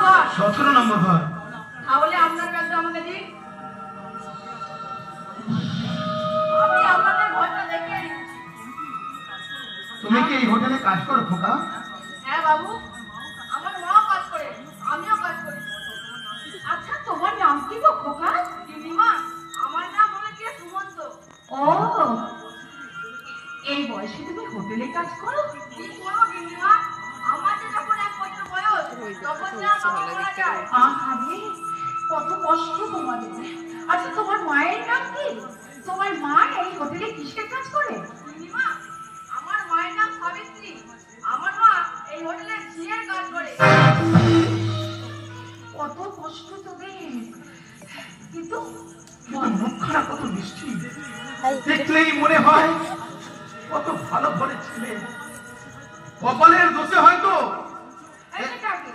ঘর? 17 নম্বর ঘর। তাহলে আপনার ব্যাগটা আমাকে দিন, আমি আপনাদের ঘরটা দেখিয়ে দিচ্ছি। তুমি কি এই হোটেলে কাজ করো খোকা? হ্যাঁ বাবু, আমার মাও কাজ করে, আমিও কাজ করি। আচ্ছা, তোমার নাম কি গো খোকা? দিদিমা, আমার নাম হচ্ছে সুমন্ত। ও, এই বয়সে তুমি হোটেলে কাজ করো? কি করো দিদিমা, আমাদের যখন 1 বছর বয়স তখন না বাবা মারা যায়। আরে কত কষ্ট তোমাদের। আচ্ছা, তোমার মায়ের নাম কি? তোমার মা এই হোটেলে কিসের কাজ করে? দিদিমা, আমার মায়ের নাম সাবিত্রী, আমার মা এই হোটেলে ঝিয়ের কাজ করে। কত কষ্ট তোদের, কিন্তু মুখখানা কত মিষ্টি, দেখলেই মনে হয় কত ভালো ঘরের ছেলে। কপালের দোষে হয়তো এই যে কাকে